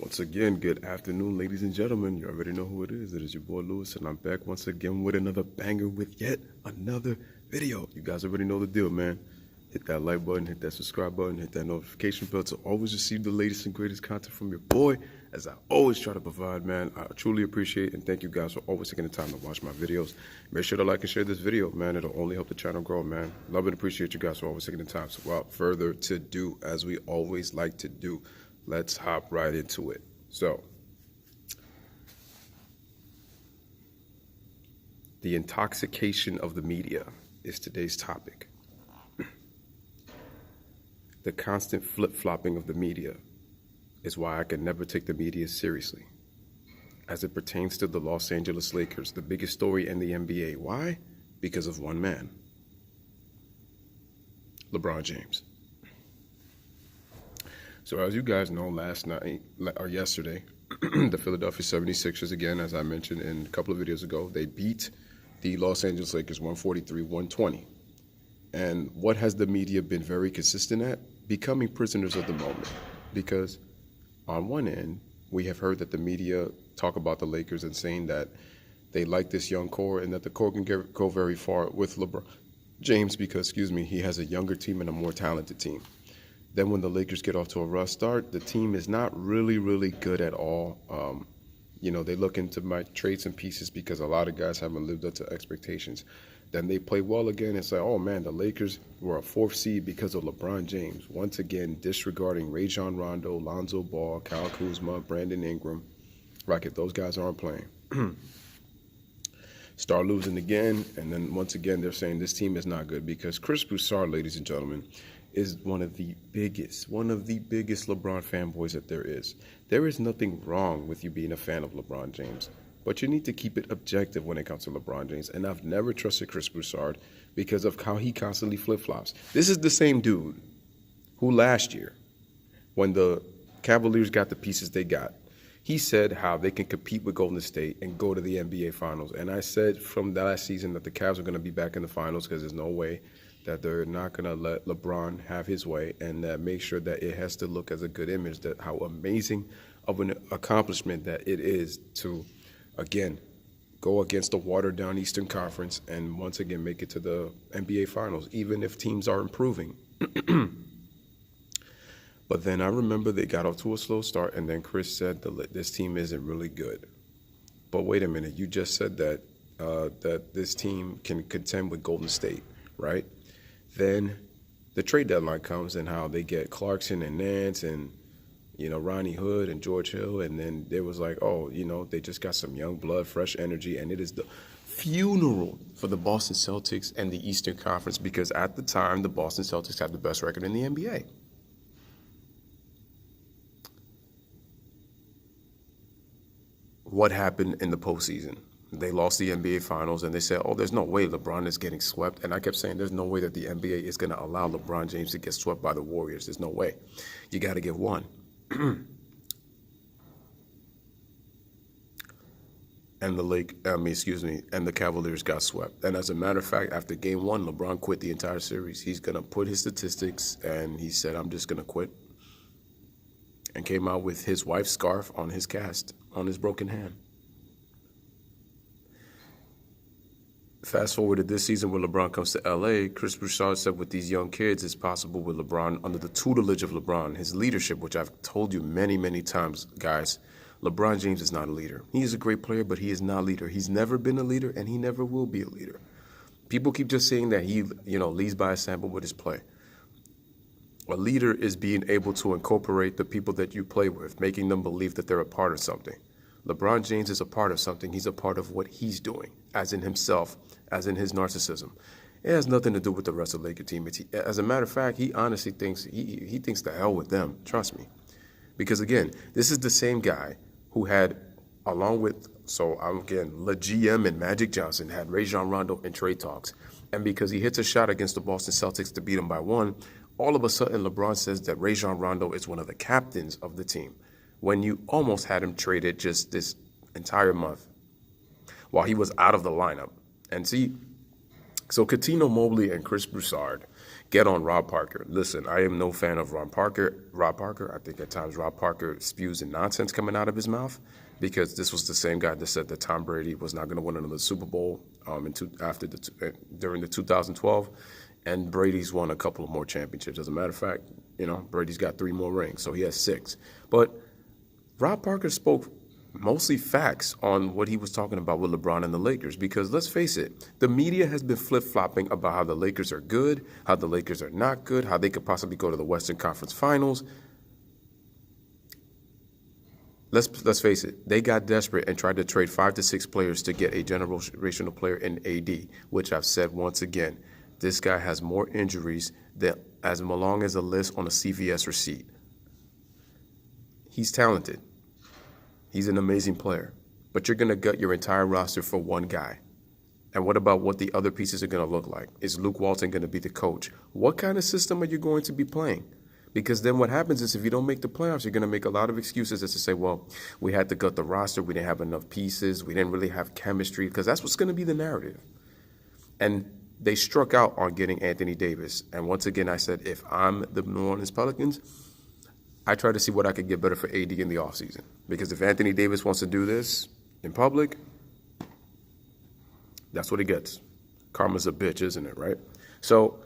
Once again, good afternoon, ladies and gentlemen. You already know who it is. It is your boy Lewis, and I'm back once again with another banger with yet another video. You guys already know the deal, man. Hit that like button, hit that subscribe button, hit that notification bell to always receive the latest and greatest content from your boy, as I always try to provide, man. I truly appreciate it, and thank you guys for always taking the time to watch my videos. Make sure to like and share this video, man. It'll only help the channel grow, man. Love and appreciate you guys for always taking the time. So without further to do, as we always like to do, let's hop right into it. So, the intoxication of the media is today's topic. The constant flip-flopping of the media is why I can never take the media seriously. As it pertains to the Los Angeles Lakers, the biggest story in the NBA. Why? Because of one man, LeBron James. So as you guys know, last night, or yesterday, the Philadelphia 76ers, again, as I mentioned in a couple of videos ago, they beat the Los Angeles Lakers 143-120. And what has the media been very consistent at? Becoming prisoners of the moment. Because on one end, we have heard that the media talk about the Lakers and saying that they like this young core and that the core can go very far with LeBron James because, he has a younger team and a more talented team. Then when the Lakers get off to a rough start, the team is not really good at all. They look into my traits and pieces because a lot of guys haven't lived up to expectations. Then they play well again. It's like, oh man, the Lakers were a 4th seed because of LeBron James. Once again, disregarding Rajon Rondo, Lonzo Ball, Kyle Kuzma, Brandon Ingram. Rocket, those guys aren't playing. Start losing again, and then once again, they're saying this team is not good because Chris Broussard, ladies and gentlemen, is one of the biggest LeBron fanboys that there is. There is nothing wrong with you being a fan of LeBron James, but you need to keep it objective when it comes to LeBron James. And I've never trusted Chris Broussard because of how he constantly flip-flops. This is the same dude who last year, when the Cavaliers got the pieces they got, he said how they can compete with Golden State and go to the NBA Finals. And I said from that last season that the Cavs are going to be back in the Finals because there's no way that they're not going to let LeBron have his way, and that make sure that it has to look as a good image, that how amazing of an accomplishment that it is to, again, go against the watered-down Eastern Conference and once again make it to the NBA Finals, even if teams are improving. But then I remember they got off to a slow start, and then Chris said this team isn't really good. But wait a minute, you just said that that this team can contend with Golden State, right? Then the trade deadline comes and how they get Clarkson and Nance and, Ronnie Hood and George Hill. And then there was like, oh, they just got some young blood, fresh energy. And it is the funeral for the Boston Celtics and the Eastern Conference because at the time, the Boston Celtics had the best record in the NBA. What happened in the postseason? They lost the NBA Finals, and they said, oh, there's no way LeBron is getting swept. And I kept saying, there's no way that the NBA is going to allow LeBron James to get swept by the Warriors. There's no way. You got to get one. And the Cavaliers got swept. And as a matter of fact, after game 1, LeBron quit the entire series. He's going to put his statistics, and he said, I'm just going to quit. And came out with his wife's scarf on his cast, on his broken hand. Fast forward to this season when LeBron comes to L.A., Chris Broussard said with these young kids, it's possible with LeBron, under the tutelage of LeBron, his leadership, which I've told you many times, guys, LeBron James is not a leader. He is a great player, but he is not a leader. He's never been a leader, and he never will be a leader. People keep just saying that he, leads by example with his play. A leader is being able to incorporate the people that you play with, making them believe that they're a part of something. LeBron James is a part of something. He's a part of what he's doing, as in himself, as in his narcissism. It has nothing to do with the rest of the Laker team. As a matter of fact, he honestly thinks, he thinks the hell with them, trust me. Because again, this is the same guy who had, along with, the GM and Magic Johnson had Rajon Rondo in trade talks. And because he hits a shot against the Boston Celtics to beat them by 1, all of a sudden LeBron says that Rajon Rondo is one of the captains of the team, when you almost had him traded just this entire month while he was out of the lineup. And see, so Cuttino Mobley and Chris Broussard get on Rob Parker. Listen, I am no fan of Rob Parker. I think at times Rob Parker spews in nonsense coming out of his mouth, because this was the same guy that said that Tom Brady was not going to win another Super Bowl during the 2012, and Brady's won a couple of more championships. As a matter of fact, Brady's got 3 more rings, so he has 6. But Rob Parker spoke mostly facts on what he was talking about with LeBron and the Lakers, because let's face it, the media has been flip-flopping about how the Lakers are good, how the Lakers are not good, how they could possibly go to the Western Conference Finals. Let's face it, they got desperate and tried to trade 5 to 6 players to get a generational player in AD, which I've said once again, this guy has more injuries than as long as a list on a CVS receipt. He's talented. He's an amazing player, but you're going to gut your entire roster for one guy. And what about what the other pieces are going to look like? Is Luke Walton going to be the coach? What kind of system are you going to be playing? Because then what happens is if you don't make the playoffs, you're going to make a lot of excuses as to say, well, we had to gut the roster. We didn't have enough pieces. We didn't really have chemistry, because that's what's going to be the narrative. And they struck out on getting Anthony Davis. And once again, I said, if I'm the New Orleans Pelicans, I try to see what I could get better for AD in the offseason. Because if Anthony Davis wants to do this in public, that's what he gets. Karma's a bitch, isn't it, right? So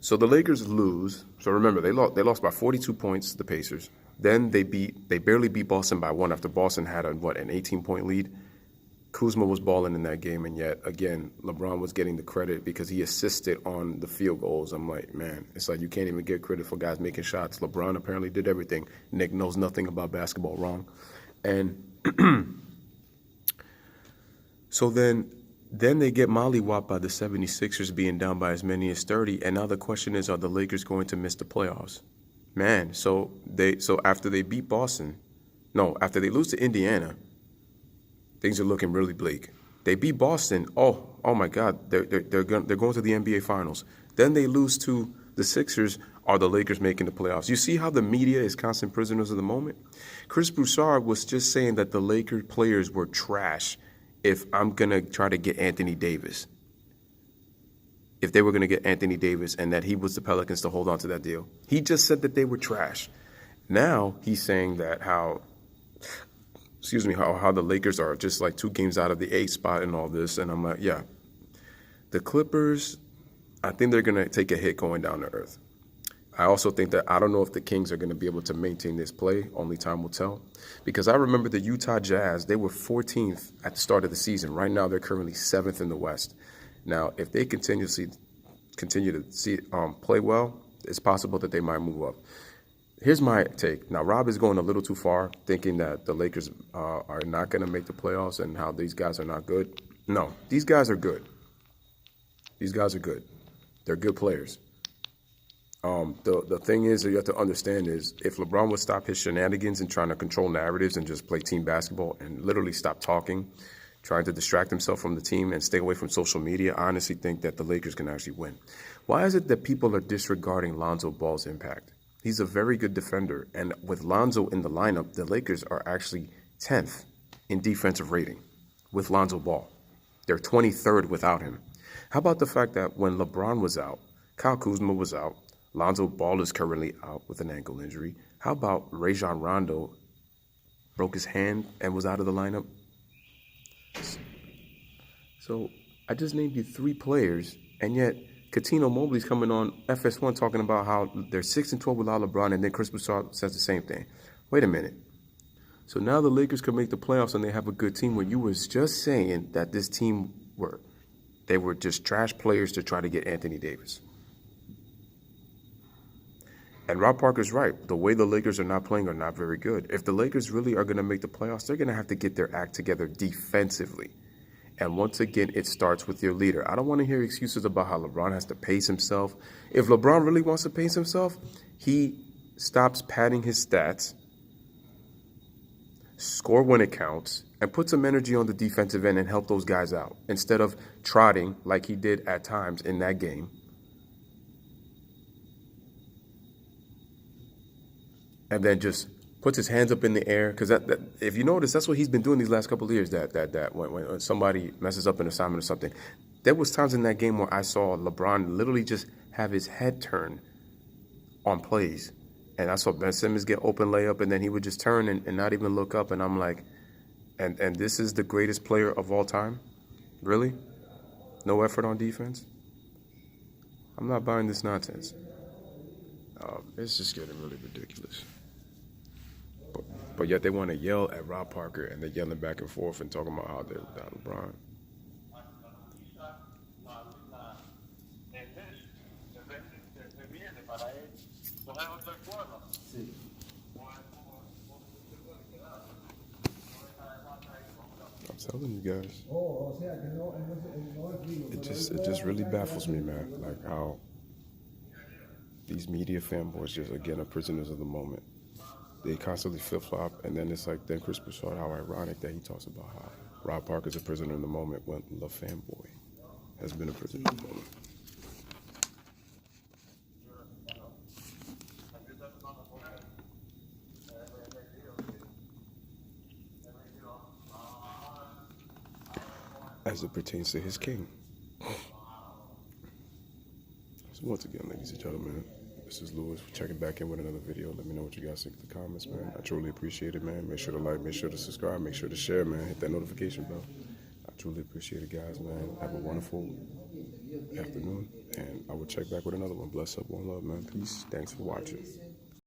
the Lakers lose. So remember, they lost by 42 points, the Pacers. Then they barely beat Boston by 1 after Boston had an 18-point lead. Kuzma was balling in that game, and yet, again, LeBron was getting the credit because he assisted on the field goals. I'm like, man, it's like you can't even get credit for guys making shots. LeBron apparently did everything. Nick knows nothing about basketball wrong. And so then they get mollywopped by the 76ers being down by as many as 30, and now the question is, are the Lakers going to miss the playoffs? Man, so after they beat Boston, after they lose to Indiana, things are looking really bleak. They beat Boston. Oh my God, they're going to the NBA Finals. Then they lose to the Sixers. Are the Lakers making the playoffs? You see how the media is constant prisoners of the moment? Chris Broussard was just saying that the Lakers players were trash if I'm going to try to get Anthony Davis. If they were going to get Anthony Davis, and that he was the Pelicans to hold on to that deal. He just said that they were trash. Now he's saying that how the Lakers are just like 2 games out of the 8th spot and all this. And I'm like, yeah, the Clippers, I think they're going to take a hit going down to earth. I also think that I don't know if the Kings are going to be able to maintain this play. Only time will tell. Because I remember the Utah Jazz, they were 14th at the start of the season. Right now, they're currently 7th in the West. Now, if they continue to play well, it's possible that they might move up. Here's my take. Now, Rob is going a little too far, thinking that the Lakers are not going to make the playoffs and how these guys are not good. No, these guys are good. These guys are good. They're good players. The thing is that you have to understand is if LeBron would stop his shenanigans and trying to control narratives and just play team basketball and literally stop talking, trying to distract himself from the team and stay away from social media, I honestly think that the Lakers can actually win. Why is it that people are disregarding Lonzo Ball's impact? He's a very good defender, and with Lonzo in the lineup, the Lakers are actually 10th in defensive rating with Lonzo Ball. They're 23rd without him. How about the fact that when LeBron was out, Kyle Kuzma was out, Lonzo Ball is currently out with an ankle injury. How about Rajon Rondo broke his hand and was out of the lineup? So I just named you 3 players, and yet Coutinho Mobley's coming on FS1 talking about how they're 6-12 without LeBron, and then Chris Broussard says the same thing. Wait a minute. So now the Lakers can make the playoffs and they have a good team when you was just saying that this team they were just trash players to try to get Anthony Davis. And Rob Parker's right. The way the Lakers are not playing are not very good. If the Lakers really are going to make the playoffs, they're going to have to get their act together defensively. And once again, it starts with your leader. I don't want to hear excuses about how LeBron has to pace himself. If LeBron really wants to pace himself, he stops padding his stats, score when it counts, and put some energy on the defensive end and help those guys out instead of trotting like he did at times in that game. And then just puts his hands up in the air, because that if you notice, that's what he's been doing these last couple of years. That when somebody messes up an assignment or something, There was times in that game where I saw LeBron literally just have his head turned on plays. And I saw Ben Simmons get open layup, and then he would just turn and not even look up. And I'm like, and this is the greatest player of all time? Really? No effort on defense? I'm not buying this nonsense. It's just getting really ridiculous. But yet they want to yell at Rob Parker, and they're yelling back and forth and talking about how they're without LeBron. I'm telling you guys, it just really baffles me, man. Like how these media fanboys just again are prisoners of the moment. They constantly flip-flop, and then it's like, then Chris Broussard, how ironic that he talks about how Rob Parker's a prisoner in the moment when LeBron Fanboy has been a prisoner in the moment. As it pertains to his king. So once again, ladies and gentlemen, this is Lewis checking back in with another video. Let me know what you guys think in the comments, man. I truly appreciate it, man. Make sure to like, make sure to subscribe, make sure to share, man. Hit that notification bell. I truly appreciate it, guys, man. Have a wonderful afternoon, and I will check back with another one. Bless up, one love, man. Peace. Thanks for watching.